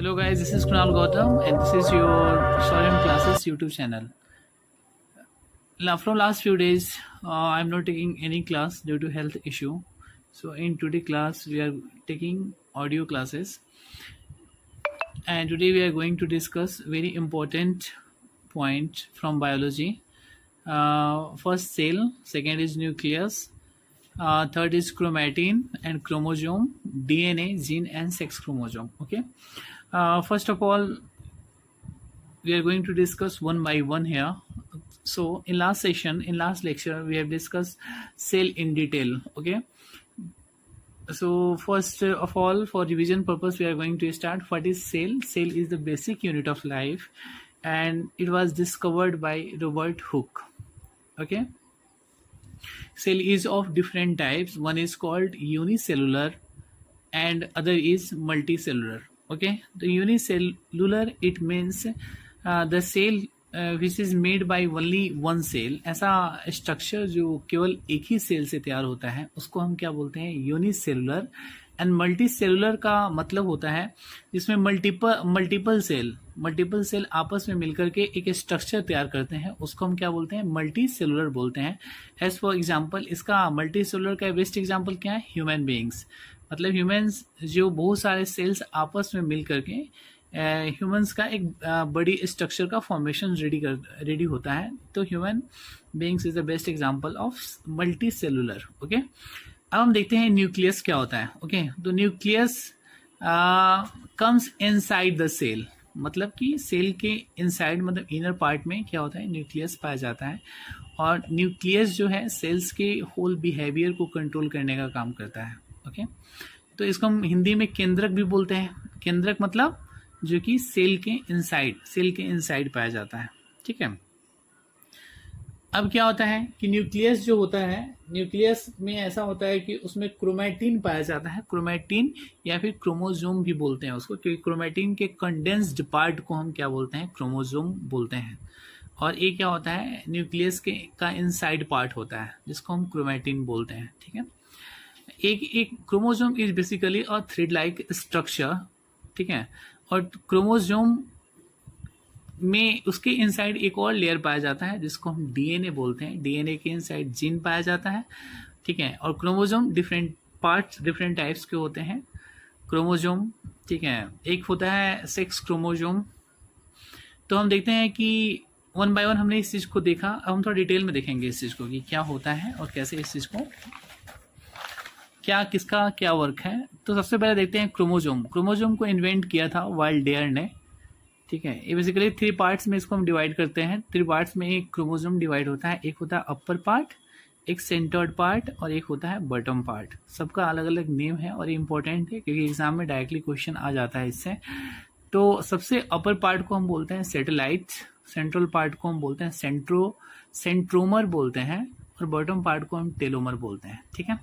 Hello guys, this is Kunal Gautam and this is your Soren Classes YouTube channel. Now from last few days, I'm not taking any class due to health issue. So in today class, we are taking audio classes. And today we are going to discuss very important point from biology. First cell, second is nucleus, third is chromatin and chromosome, DNA, gene and sex chromosome. Okay. First of all, we are going to discuss one by one here. So in last lecture, we have discussed cell in detail. Okay. So first of all, for revision purpose, we are going to start. What is cell? Cell is the basic unit of life, and it was discovered by Robert Hooke. Okay. Cell is of different types. One is called unicellular, and other is multicellular. Okay. The unicellular, it means the cell which is made by only one cell. ऐसा structure जो केवल एक ही cell से तैयार होता है उसको हम क्या बोलते हैं? यूनिसेलुलर. एंड मल्टी सेलुलर का मतलब होता है जिसमें मल्टीपल सेल आपस में मिलकर के एक स्ट्रक्चर तैयार करते हैं, उसको हम क्या बोलते हैं? मल्टी सेलुलर बोलते हैं. एज फॉर एग्जांपल, इसका मल्टी सेलुलर का बेस्ट एग्जांपल क्या है? Human beings. मतलब ह्यूमंस जो बहुत सारे सेल्स आपस में मिल करके ह्यूमंस का एक बड़ी स्ट्रक्चर का फॉर्मेशन रेडी होता है. तो human beings is the best example of multi cellular. Okay. अब हम देखते हैं न्यूक्लियस क्या होता है. ओके. तो nucleus comes inside the cell. मतलब कि सेल के इनसाइड, मतलब इनर पार्ट में क्या होता है? न्यूक्लियस पाया जाता है. और न्यूक्लियस जो है सेल्स के होल बिहेवियर को कंट्रोल करने का काम करता है. ओके. तो इसको हम हिंदी में केंद्रक भी बोलते हैं. केंद्रक मतलब जो कि सेल के इनसाइड पाया जाता है. ठीक है. अब क्या होता है कि न्यूक्लियस जो होता है, न्यूक्लियस में ऐसा होता है कि उसमें क्रोमैटिन पाया जाता है. क्रोमैटिन या फिर क्रोमोसोम भी बोलते हैं उसको, क्योंकि क्रोमैटिन के कंडेंस्ड पार्ट को हम क्या बोलते हैं? क्रोमोसोम बोलते हैं. और ये क्या होता है? न्यूक्लियस का इनसाइड पार्ट होता है जिसको हम क्रोमैटिन बोलते हैं. ठीक है. एक chromosome is basically a thread like structure. ठीक है. और क्रोमोसोम में उसके इनसाइड एक और लेयर पाया जाता है जिसको हम डीएनए बोलते हैं. डीएनए के इनसाइड जीन पाया जाता है. ठीक है. और क्रोमोसोम डिफरेंट टाइप्स के होते हैं क्रोमोसोम. ठीक है. एक होता है सेक्स क्रोमोसोम. तो हम देखते हैं कि वन बाय वन हमने इस चीज को देखा. अब हम थोड़ा डिटेल में देखेंगे इस चीज को कि क्या होता है और कैसे इस चीज को किसका क्या वर्क है. तो सबसे पहले देखते हैं क्रोमोसोम को इन्वेंट किया था वाइल्ड डेयर ने. ठीक है. ये बेसिकली 3 पार्ट्स में इसको हम डिवाइड करते हैं. 3 पार्ट्स में एक क्रोमोसोम डिवाइड होता है. एक होता है अपर पार्ट, एक सेंटर्ड पार्ट और एक होता है बॉटम पार्ट. सबका अलग अलग नेम है और ये इंपॉर्टेंट है क्योंकि एग्जाम में डायरेक्टली क्वेश्चन आ जाता है इससे. तो सबसे अपर पार्ट को हम बोलते हैं सेटेलाइट, सेंट्रल पार्ट को हम बोलते हैं सेंट्रोमर बोलते हैं, और बॉटम पार्ट को हम टेलोमर बोलते हैं. ठीक है.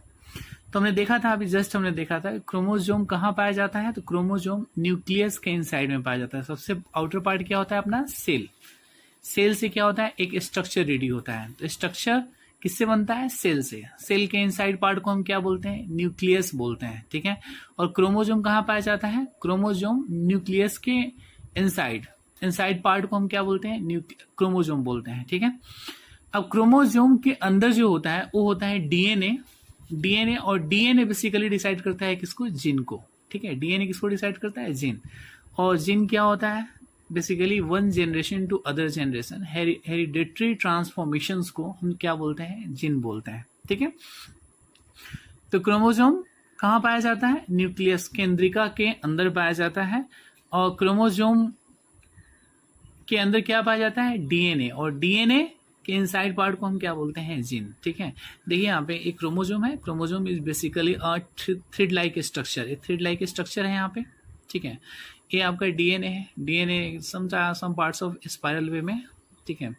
तो हमने देखा था, अभी जस्ट हमने देखा था क्रोमोसोम कहाँ पाया जाता है. तो क्रोमोसोम न्यूक्लियस के इनसाइड में पाया जाता है. सबसे आउटर पार्ट क्या होता है? अपना सेल से क्या होता है? एक स्ट्रक्चर रेडी होता है. तो स्ट्रक्चर किससे बनता है? सेल से. सेल के इनसाइड पार्ट को हम क्या बोलते हैं? न्यूक्लियस बोलते हैं. ठीक है. और क्रोमोसोम कहाँ पाया जाता है? क्रोमोसोम न्यूक्लियस के इनसाइड पार्ट को हम क्या बोलते हैं? क्रोमोसोम बोलते हैं. ठीक है. अब क्रोमोसोम के अंदर जो होता है वो होता है डीएनए. और डीएनए बेसिकली डिसाइड करता है किसको? जीन को. ठीक है. डीएनए किसको डिसाइड करता है? जीन. और जीन क्या होता है? Basically one generation to other generation, hereditary transformations को हम क्या बोलते हैं? जीन बोलते हैं. ठीक है. तो क्रोमोसोम कहाँ पाया जाता है? न्यूक्लियस, केंद्रिका के अंदर पाया जाता है. और क्रोमोसोम के अंदर क्या पाया जाता है? डीएनए. और डीएनए के इनसाइड पार्ट को हम क्या बोलते हैं? जीन. ठीक है. देखिए यहाँ पे एक क्रोमोसोम है. Chromosome is basically a thread like structure. एक थ्रेड लाइक स्ट्रक्चर है यहाँ पे. ठीक है. ये आपका डीएनए है. DNA some parts of spiral way में. ठीक है.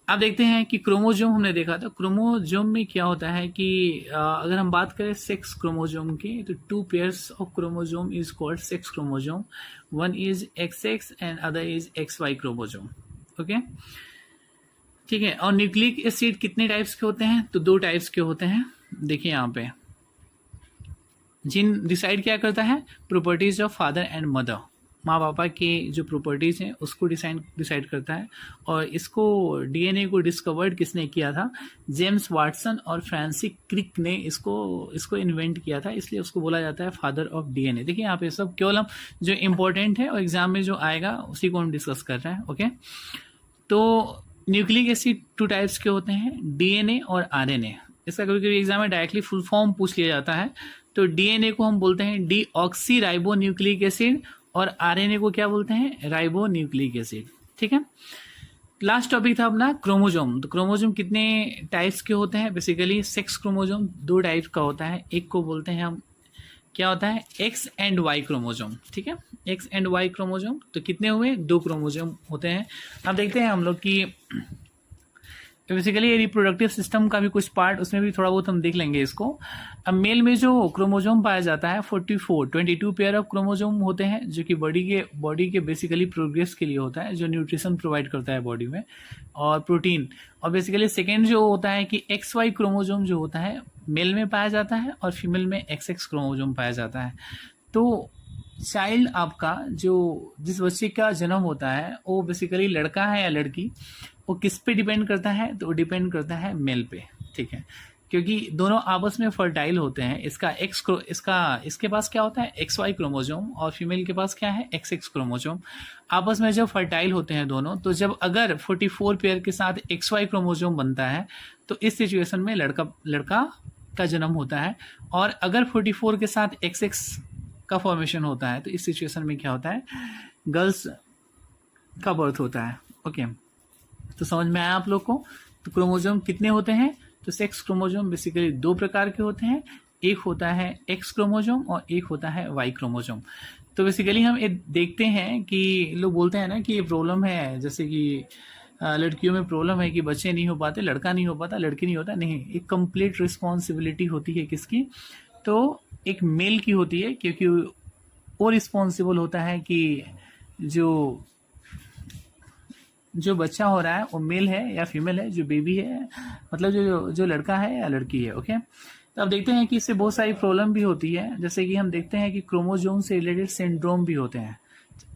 आप देखते हैं कि क्रोमोसोम हमने देखा था. क्रोमोसोम में क्या होता है कि अगर हम बात करें सेक्स क्रोमोसोम की, तो 2 pairs of chromosome is called sex chromosome. One is XX and other is XY chromosome. Okay. ठीक है. और न्यूक्लिक एसिड कितने टाइप्स के होते हैं? तो 2 टाइप्स के होते हैं. देखिए यहाँ पे जीन डिसाइड क्या करता है? Properties of father and mother. माँ पापा के जो प्रॉपर्टीज़ हैं उसको डिसाइड करता है। और इसको डीएनए को डिस्कवर्ड किसने किया था? जेम्स वाटसन और फ्रांसिस क्रिक ने इसको इन्वेंट किया था, इसलिए उसको बोला जाता है फादर ऑफ डीएनए। देखिए यहाँ पे सब केवल हम जो इम्पोर्टेंट है और एग्जाम में जो आएगा उसी को हम डिस्कस कर रहे हैं। ओके, तो न्यूक्लिक एसिड 2 टाइप्स के होते हैं, डीएनए और आरएनए। इसका कभी कभी एग्जाम में डायरेक्टली फुल फॉर्म पूछ लिया जाता है। तो डीएनए को हम बोलते हैं डीऑक्सी राइबो न्यूक्लिक एसिड और आरएनए को क्या बोलते हैं? Ribo nucleic acid. ठीक है, लास्ट टॉपिक था अपना क्रोमोजोम। तो क्रोमोजोम कितने टाइप्स के होते हैं? बेसिकली सेक्स क्रोमोजोम 2 टाइप का होता है। एक को बोलते हैं हम, क्या होता है? X and Y chromosome. ठीक है, एक्स एंड वाई क्रोमोजोम। तो कितने हुए? 2 क्रोमोजोम होते हैं। अब देखते हैं हम लोग कि बेसिकली रिप्रोडक्टिव सिस्टम का भी कुछ पार्ट उसमें भी थोड़ा बहुत हम देख लेंगे इसको। अब मेल में जो क्रोमोजोम पाया जाता है 22 पेयर ऑफ क्रोमोजोम होते हैं, जो कि बॉडी के बेसिकली प्रोग्रेस के लिए होता है, जो न्यूट्रिशन प्रोवाइड करता है बॉडी में और प्रोटीन। और बेसिकली सेकेंड जो होता है कि एक्स वाई क्रोमोजोम जो होता है मेल में पाया जाता है और फीमेल में एक्स क्रोमोजोम पाया जाता है। तो चाइल्ड आपका जो जिस बच्चे का जन्म होता है वो बेसिकली लड़का है या लड़की, वो किस पे डिपेंड करता है? तो डिपेंड करता है मेल पे। ठीक है, क्योंकि दोनों आपस में फर्टाइल होते हैं। इसके पास क्या होता है? एक्स वाई क्रोमोजोम और फीमेल के पास क्या है? X chromosome. आपस में जब फर्टाइल होते हैं दोनों, तो जब अगर 44 पेयर के साथ एक्स वाई क्रोमोजोम बनता है तो इस सिचुएशन में लड़का का जन्म होता है। और अगर 44 के साथ एक्स का फॉर्मेशन होता है तो इस सिचुएशन में क्या होता है? गर्ल्स का बर्थ होता है। ओके, तो समझ में आया आप लोग को? तो क्रोमोजोम कितने होते हैं? तो सेक्स क्रोमोजोम बेसिकली 2 प्रकार के होते हैं। एक होता है एक्स क्रोमोजोम और एक होता है वाई क्रोमोजोम। तो बेसिकली हम ये देखते हैं कि लोग बोलते हैं ना कि ये प्रॉब्लम है, जैसे कि लड़कियों में प्रॉब्लम है कि बच्चे नहीं हो पाते, लड़का नहीं हो पाता, लड़की नहीं होता। नहीं, एक कंप्लीट रिस्पॉन्सिबिलिटी होती है किसकी? तो एक मेल की होती है, क्योंकि वो रिस्पॉन्सिबल होता है कि जो बच्चा हो रहा है वो मेल है या फीमेल है, जो बेबी है मतलब जो लड़का है या लड़की है। ओके, तो अब देखते हैं कि इससे बहुत सारी प्रॉब्लम भी होती है। जैसे कि हम देखते हैं कि क्रोमोजोम से रिलेटेड सिंड्रोम भी होते हैं,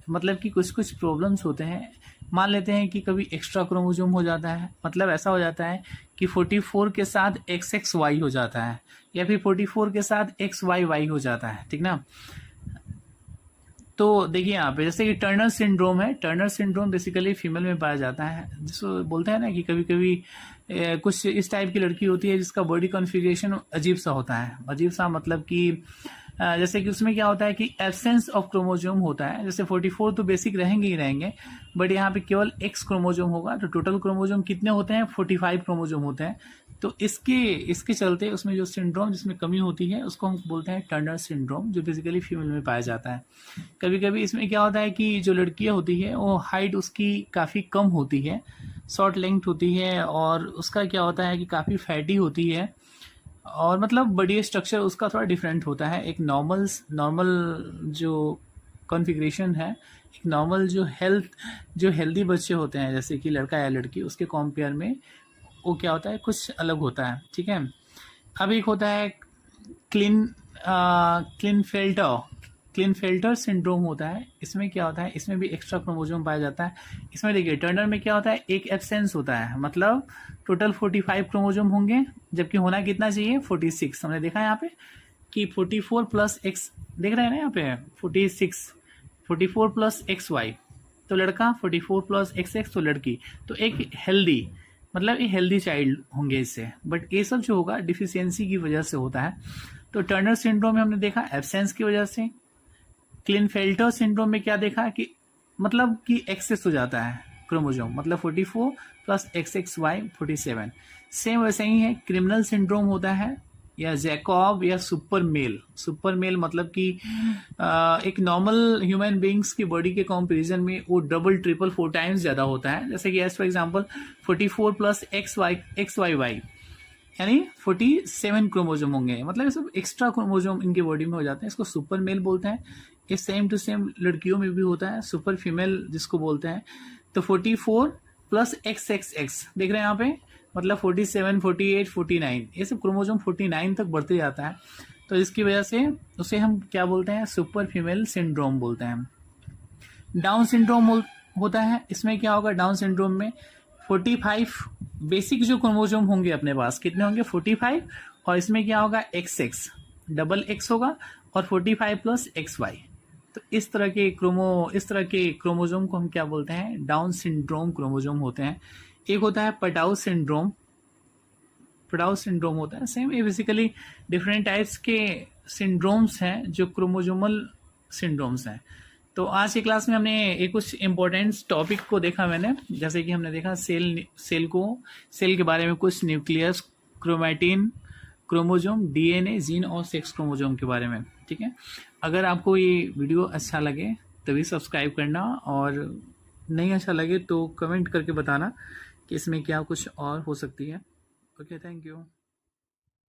मतलब कि कुछ प्रॉब्लम्स होते हैं। मान लेते हैं कि कभी एक्स्ट्रा क्रोमोजोम हो जाता है, मतलब ऐसा हो जाता है कि 44 के साथ XXY हो जाता है, या फिर 44 के साथ XYY हो जाता है। ठीक ना? तो देखिए यहाँ पे जैसे कि टर्नर सिंड्रोम है। टर्नर सिंड्रोम बेसिकली फीमेल में पाया जाता है, जिसको बोलते हैं ना कि कभी कभी कुछ इस टाइप की लड़की होती है जिसका बॉडी कॉन्फ़िगरेशन अजीब सा होता है। अजीब सा मतलब कि जैसे कि उसमें क्या होता है कि एब्सेंस ऑफ क्रोमोजोम होता है। जैसे 44 तो बेसिक रहेंगे ही रहेंगे, बट यहाँ पे केवल एक्स क्रोमोजोम होगा। तो टोटल क्रोमोजोम कितने होते हैं? 45 क्रोमोजोम होते हैं। तो इसके चलते उसमें जो सिंड्रोम जिसमें कमी होती है उसको हम बोलते हैं टर्नर सिंड्रोम, जो बेसिकली फीमेल में पाया जाता है। कभी कभी इसमें क्या होता है कि जो लड़कियां होती है वो हाइट उसकी काफ़ी कम होती है, शॉर्ट लेंथ होती है, और उसका क्या होता है कि काफ़ी फैटी होती है, और मतलब बॉडी स्ट्रक्चर उसका थोड़ा डिफरेंट होता है। एक नॉर्मल जो कॉन्फ़िगरेशन है, एक नॉर्मल जो हेल्दी बच्चे होते हैं जैसे कि लड़का या लड़की, उसके कंपेयर में वो क्या होता है? कुछ अलग होता है। ठीक है, अब एक होता है क्लिनफेल्टर सिंड्रोम होता है। इसमें क्या होता है? इसमें भी एक्स्ट्रा क्रोमोजोम पाया जाता है। इसमें देखिए टर्नर में क्या होता है? एक एब्सेंस होता है, मतलब टोटल 45 क्रोमोजोम होंगे, जबकि होना कितना चाहिए? 46। हमने देखा यहाँ पे कि 44 प्लस एक्स, देख रहे हैं ना यहाँ पे 44 प्लस XY तो लड़का, 44 प्लस XX तो लड़की। तो एक हेल्दी चाइल्ड होंगे इससे। बट ये सब जो होगा डिफिशियंसी की वजह से होता है। तो टर्नर सिंड्रोम में हमने देखा एब्सेंस की वजह से। क्लिनफेल्टर सिंड्रोम में क्या देखा कि मतलब कि एक्सेस हो जाता है क्रोमोजोम, मतलब 44 प्लस XXY 47। सेम वैसे ही है क्रिमिनल सिंड्रोम होता है, या जैकॉब या सुपर मेल मतलब कि एक नॉर्मल ह्यूमन बींग्स की बॉडी के कंपैरिजन में वो डबल ट्रिपल 4 टाइम्स ज़्यादा होता है। जैसे कि as for example 44 plus XYY यानी 47 क्रोमोजोम होंगे, मतलब ये सब एक्स्ट्रा क्रोमोजोम इनके बॉडी में हो जाते हैं। इसको सुपर मेल बोलते हैं। ये सेम टू सेम लड़कियों में भी होता है, सुपर फीमेल जिसको बोलते हैं। तो 44 प्लस XXX देख रहे हैं यहाँ पे, मतलब 47, 48, 49, ये सब क्रोमोजोम 49 तक बढ़ते जाता है। तो इसकी वजह से उसे हम क्या बोलते हैं? सुपर फीमेल सिंड्रोम बोलते हैं। डाउन सिंड्रोम होता है, इसमें क्या होगा, डाउन सिंड्रोम में 45 बेसिक जो क्रोमोसोम होंगे अपने पास, कितने होंगे, 45, और इसमें क्या होगा, XX, डबल X होगा और 45 प्लस XY। तो इस तरह के क्रोमोसोम को हम क्या बोलते हैं, डाउन सिंड्रोम क्रोमोसोम होते हैं। एक होता है पटाउ सिंड्रोम, होता है सेम। ये बेसिकली डिफरेंट टाइप्स के सिंड्रोम्स हैं जो क्रोमोसोमल सिंड्रोम्स हैं। तो आज की क्लास में हमने एक कुछ इंपॉर्टेंट टॉपिक को देखा मैंने, जैसे कि हमने देखा सेल के बारे में कुछ, nucleus, chromatin, chromosome, DNA, gene और सेक्स क्रोमोसोम के बारे में। ठीक है, अगर आपको ये वीडियो अच्छा लगे तभी सब्सक्राइब करना, और नहीं अच्छा लगे तो कमेंट करके बताना कि इसमें क्या कुछ और हो सकती है। Okay, thank you.